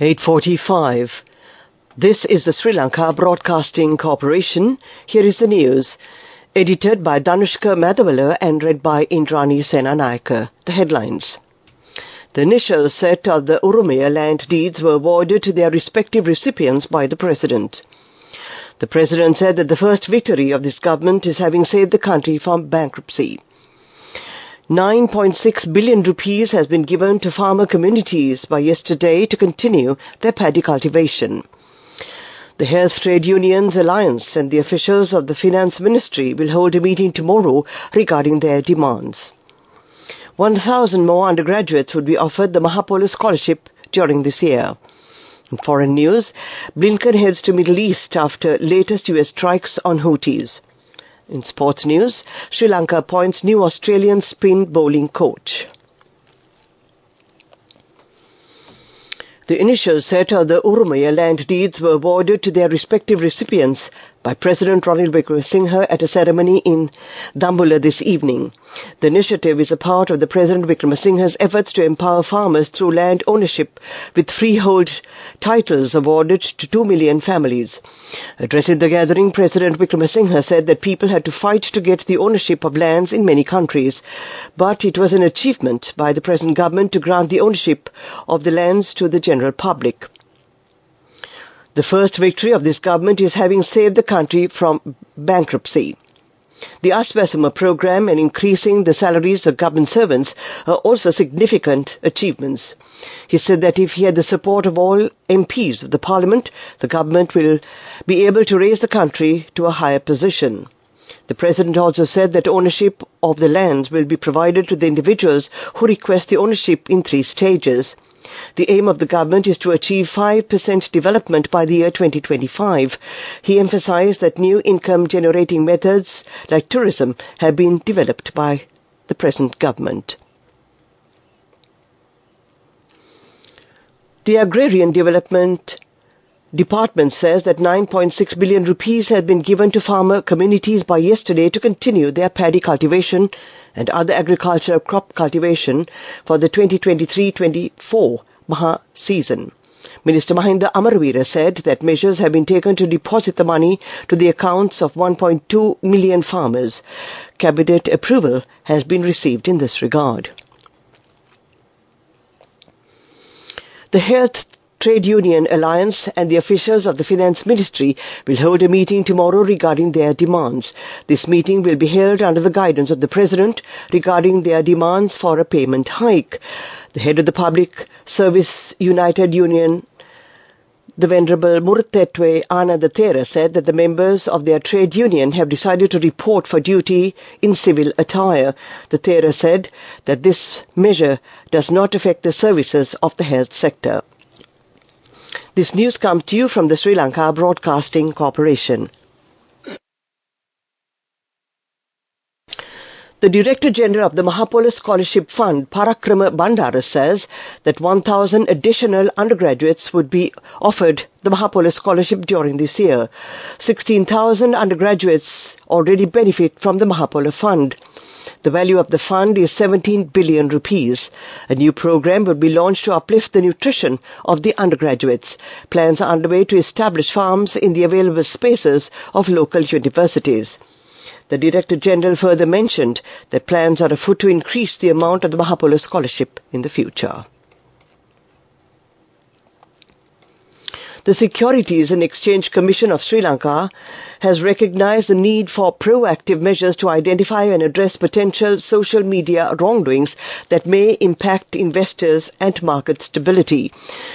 8:45. This is the Sri Lanka Broadcasting Corporation. Here is the news. Edited by Danushka Madhavala and read by Indrani Senanayaka. The headlines. The initial set of the Urumaya land deeds were awarded to their respective recipients by the President. The President said that the first victory of this government is having saved the country from bankruptcy. 9.6 billion rupees has been given to farmer communities by yesterday to continue their paddy cultivation. The Health Trade Unions Alliance and the officials of the Finance Ministry will hold a meeting tomorrow regarding their demands. 1,000 more undergraduates would be offered the Mahapolo Scholarship during this year. In foreign news, Blinken heads to Middle East after latest US strikes on Houthis. In sports news, Sri Lanka appoints new Australian spin bowling coach. The initial set of the Urumaya land deeds were awarded to their respective recipients by President Ranil Wickremesinghe at a ceremony in Dambulla this evening. The initiative is a part of the President Wickremesinghe's efforts to empower farmers through land ownership with freehold titles awarded to 2 million families. Addressing the gathering, President Wickremesinghe said that people had to fight to get the ownership of lands in many countries, but it was an achievement by the present government to grant the ownership of the lands to the general public. The first victory of this government is having saved the country from bankruptcy. The Aswasama program and increasing the salaries of government servants are also significant achievements. He said that if he had the support of all MPs of the Parliament, the government will be able to raise the country to a higher position. The President also said that ownership of the lands will be provided to the individuals who request the ownership in 3 stages. The aim of the government is to achieve 5% development by the year 2025. He emphasized that new income-generating methods like tourism have been developed by the present government. The Agrarian Development Department says that 9.6 billion rupees had been given to farmer communities by yesterday to continue their paddy cultivation and other agricultural crop cultivation for the 2023-24 Maha season. Minister Mahinda Amarveera said that measures have been taken to deposit the money to the accounts of 1.2 million farmers. Cabinet approval has been received in this regard. The Health Trade Union Alliance and the officials of the Finance Ministry will hold a meeting tomorrow regarding their demands. This meeting will be held under the guidance of the President regarding their demands for a payment hike. The head of the Public Service United Union, the Venerable Murtetwe Ananda Thera, said that the members of their trade union have decided to report for duty in civil attire. The Thera said that this measure does not affect the services of the health sector. This news comes to you from the Sri Lanka Broadcasting Corporation. The Director General of the Mahapolo Scholarship Fund, Parakrama Bandara, says that 1,000 additional undergraduates would be offered the Mahapolo Scholarship during this year. 16,000 undergraduates already benefit from the Mahapolo Fund. The value of the fund is 17 billion rupees. A new program will be launched to uplift the nutrition of the undergraduates. Plans are underway to establish farms in the available spaces of local universities. The Director General further mentioned that plans are afoot to increase the amount of the Mahapolo Scholarship in the future. The Securities and Exchange Commission of Sri Lanka has recognized the need for proactive measures to identify and address potential social media wrongdoings that may impact investors and market stability.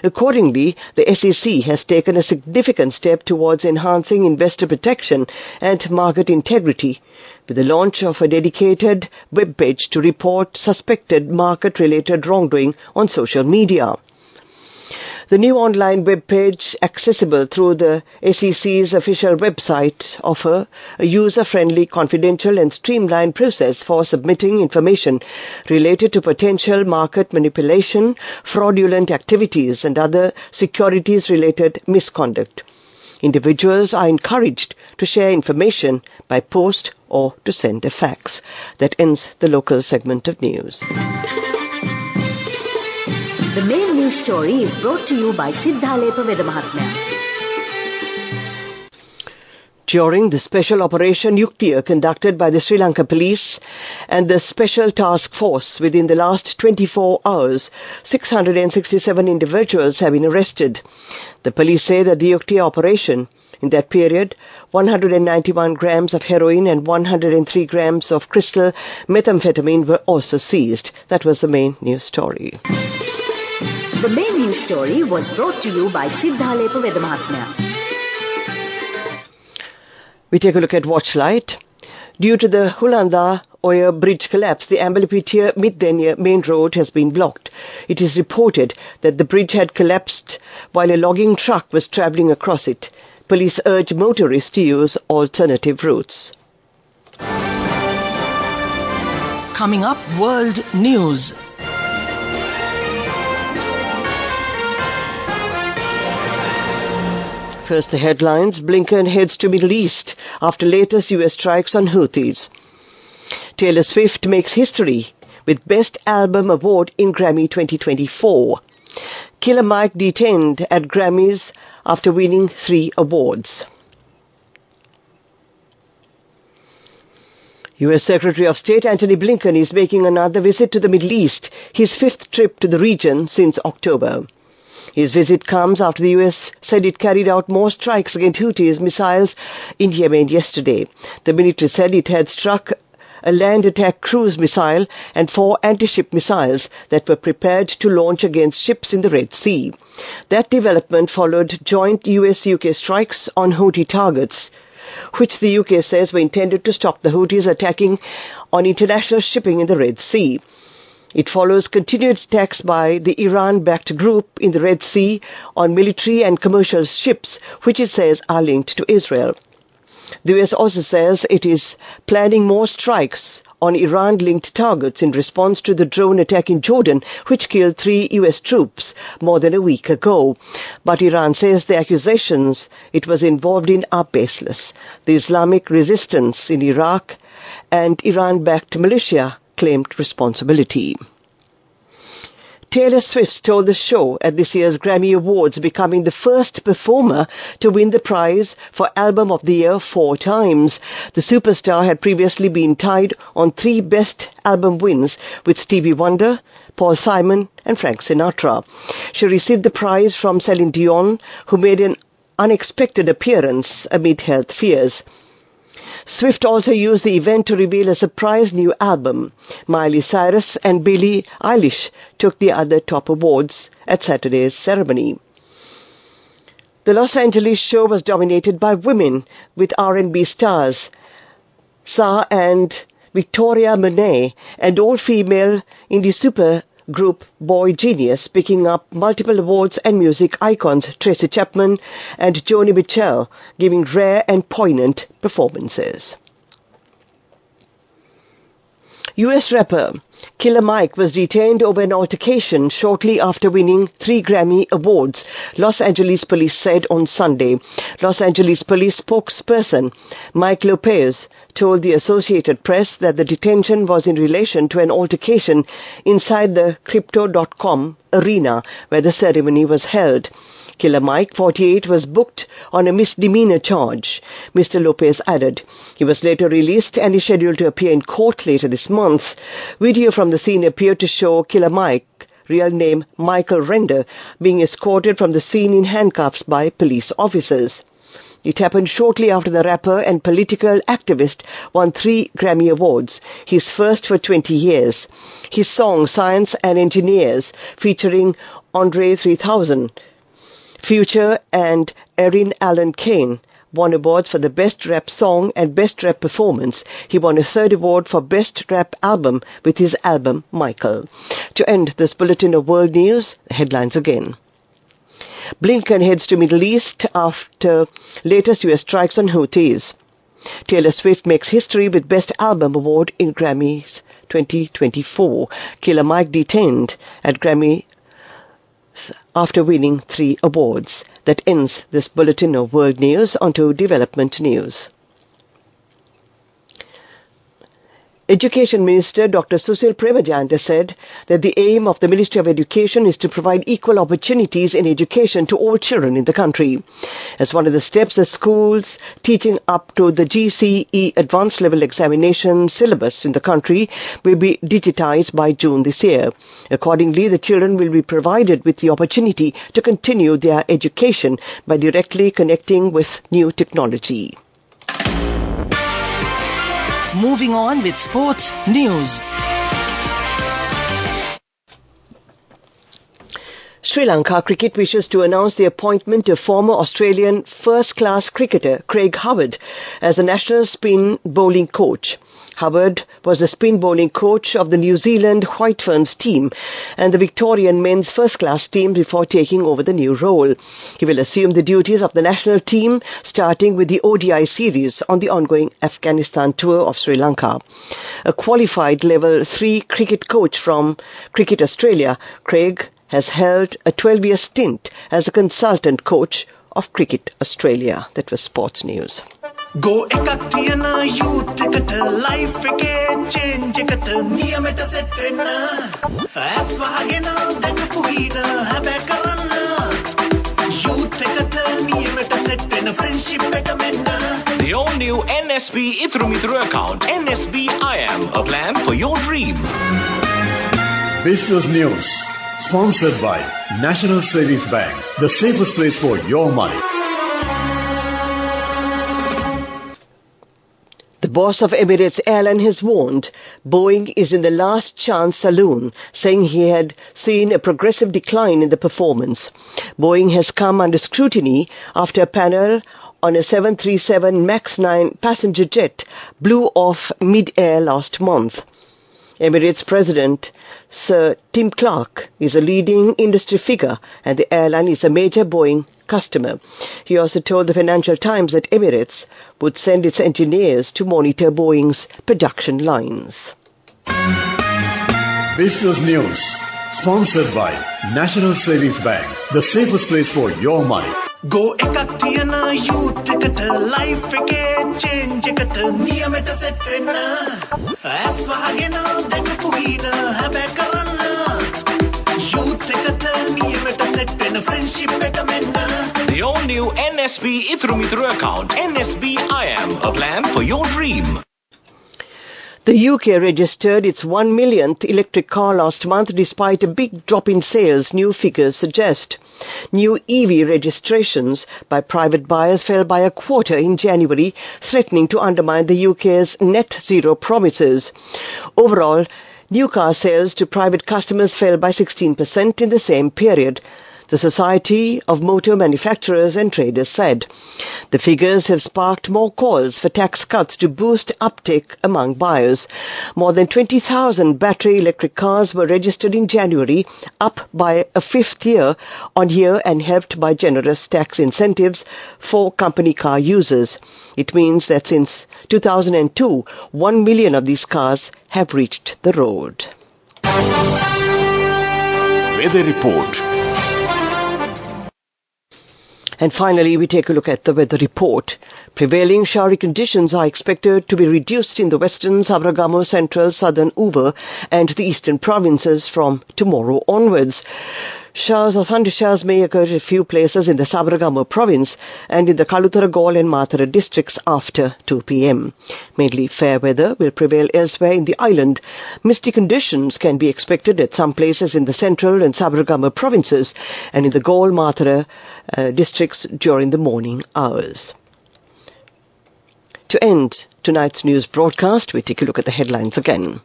Accordingly, the SEC has taken a significant step towards enhancing investor protection and market integrity with the launch of a dedicated web page to report suspected market-related wrongdoing on social media. The new online web page, accessible through the SEC's official website, offers a user-friendly, confidential and streamlined process for submitting information related to potential market manipulation, fraudulent activities and other securities-related misconduct. Individuals are encouraged to share information by post or to send a fax. That ends the local segment of news. The main news news story is brought to you by Sinhala. During the special operation Yuktiya conducted by the Sri Lanka Police and the Special Task Force within the last 24 hours, 667 individuals have been arrested. The police say that the Yuktiya operation, in that period, 191 grams of heroin and 103 grams of crystal methamphetamine were also seized. That was the main news story. The main news story was brought to you by Sinhala. We take a look at Watchlight. Due to the Hulanda-Oya bridge collapse, the Ambalipitia-Middenya main road has been blocked. It is reported that the bridge had collapsed while a logging truck was travelling across it. Police urge motorists to use alternative routes. Coming up, World News. First, the headlines. Blinken heads to Middle East after latest US strikes on Houthis. Taylor Swift makes history with Best Album Award in Grammy 2024. Killer Mike detained at Grammys after winning 3 awards. US Secretary of State Antony Blinken is making another visit to the Middle East, his 5th trip to the region since October. His visit comes after the US said it carried out more strikes against Houthis missiles in Yemen yesterday. The military said it had struck a land attack cruise missile and 4 anti-ship missiles that were prepared to launch against ships in the Red Sea. That development followed joint US-UK strikes on Houthi targets, which the UK says were intended to stop the Houthis attacking on international shipping in the Red Sea. It follows continued attacks by the Iran-backed group in the Red Sea on military and commercial ships, which it says are linked to Israel. The US also says it is planning more strikes on Iran-linked targets in response to the drone attack in Jordan, which killed 3 US troops more than a week ago. But Iran says the accusations it was involved in are baseless. The Islamic resistance in Iraq and Iran-backed militia claimed responsibility. Taylor Swift stole the show at this year's Grammy Awards, becoming the first performer to win the prize for Album of the Year 4 times. The superstar had previously been tied on 3 Best Album wins with Stevie Wonder, Paul Simon and Frank Sinatra. She received the prize from Celine Dion, who made an unexpected appearance amid health fears. Swift also used the event to reveal a surprise new album. Miley Cyrus and Billie Eilish took the other top awards at Saturday's ceremony. The Los Angeles show was dominated by women, with R&B stars Sa and Victoria Monet and all-female indie super group Boy Genius picking up multiple awards, and music icons Tracy Chapman and Joni Mitchell giving rare and poignant performances. US rapper Killer Mike was detained over an altercation shortly after winning 3 Grammy Awards, Los Angeles police said on Sunday. Los Angeles police spokesperson Mike Lopez told the Associated Press that the detention was in relation to an altercation inside the Crypto.com arena where the ceremony was held. Killer Mike, 48, was booked on a misdemeanor charge, Mr. Lopez added. He was later released and is scheduled to appear in court later this month. Video from the scene appeared to show Killer Mike, real name Michael Render, being escorted from the scene in handcuffs by police officers. It happened shortly after the rapper and political activist won 3 Grammy Awards, his first for 20 years. His song Science and Engineers, featuring Andre 3000, Future and Erin Allen Kane, won awards for the Best Rap Song and Best Rap Performance. He won a 3rd award for Best Rap Album with his album Michael. To end this bulletin of world news, the headlines again. Blinken heads to Middle East after latest US strikes on Houthis. Taylor Swift makes history with Best Album Award in Grammys 2024. Killer Mike detained at Grammy after winning 3 awards. That ends this bulletin of world news. On to development news. Education Minister Dr. Susil Premajanda said that the aim of the Ministry of Education is to provide equal opportunities in education to all children in the country. As one of the steps, the schools teaching up to the GCE advanced level examination syllabus in the country will be digitized by June this year. Accordingly, the children will be provided with the opportunity to continue their education by directly connecting with new technology. Moving on with sports news. Sri Lanka Cricket wishes to announce the appointment of former Australian first-class cricketer Craig Howard as the national spin bowling coach. Howard was the spin bowling coach of the New Zealand White Ferns team and the Victorian men's first-class team before taking over the new role. He will assume the duties of the national team, starting with the ODI series on the ongoing Afghanistan tour of Sri Lanka. A qualified Level 3 cricket coach from Cricket Australia, Craig has held a 12-year stint as a consultant coach of Cricket Australia. That was sports news. Go ekak thiyana youth eකට life එකේ change එකට නියමෙට set වෙන්න ඇස් වහගෙන දැකපු හින හැබැයි කරන්න youth එකට නියමෙට set වෙන friendship එක මෙන්න. The all-new NSB Ithru account, NSB IAM, a plan for your dream. Business News, sponsored by National Savings Bank, the safest place for your money. The boss of Emirates Airline has warned Boeing is in the last chance saloon, saying he had seen a progressive decline in the performance. Boeing has come under scrutiny after a panel on a 737 MAX 9 passenger jet blew off mid-air last month. Emirates President Sir Tim Clark is a leading industry figure and the airline is a major Boeing customer. He also told the Financial Times that Emirates would send its engineers to monitor Boeing's production lines. Business News, sponsored by National Savings Bank, the safest place for your money. Go ekak thiyana youth එකට life එකේ change එකට නියමෙට set වෙන්න ඇස් වහගෙන දැකපු හින හැබැයි කරන්න youth එකට නියමෙට set වෙන friendship එක මෙන්න. The all-new NSB Ithru account, NSB IAM, a plan for your dream. The UK registered its 1 millionth electric car last month despite a big drop in sales, new figures suggest. New EV registrations by private buyers fell by a quarter in January, threatening to undermine the UK's net zero promises. Overall, new car sales to private customers fell by 16% in the same period, the Society of Motor Manufacturers and Traders said. The figures have sparked more calls for tax cuts to boost uptake among buyers. More than 20,000 battery electric cars were registered in January, up by a fifth year-on-year and helped by generous tax incentives for company car users. It means that since 2002, 1 million of these cars have reached the road. Weather report. And finally, we take a look at the weather report. Prevailing showery conditions are expected to be reduced in the western, Sabaragamu, central, southern Uber and the eastern provinces from tomorrow onwards. Showers or thundershowers may occur at a few places in the Sabaragamu province and in the Kalutara, Galle and Matara districts after 2 p.m. Mainly fair weather will prevail elsewhere in the island. Misty conditions can be expected at some places in the central and Sabaragamu provinces and in the Galle, Matara districts during the morning hours. To end tonight's news broadcast, we take a look at the headlines again.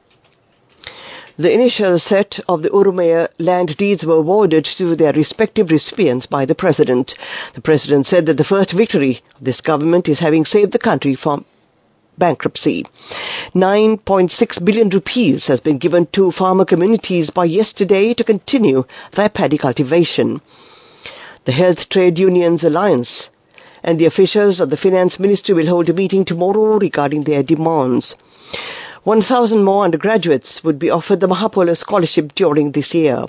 The initial set of the Urumaya land deeds were awarded to their respective recipients by the President. The President said that the first victory of this government is having saved the country from bankruptcy. 9.6 billion rupees has been given to farmer communities by yesterday to continue their paddy cultivation. The Health Trade Unions Alliance and the officials of the Finance Ministry will hold a meeting tomorrow regarding their demands. 1,000 more undergraduates would be offered the Mahapolo Scholarship during this year.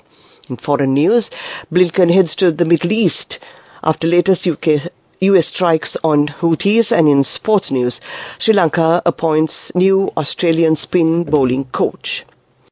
In foreign news, Blinken heads to the Middle East after latest UK US strikes on Houthis, and in sports news, Sri Lanka appoints new Australian spin bowling coach.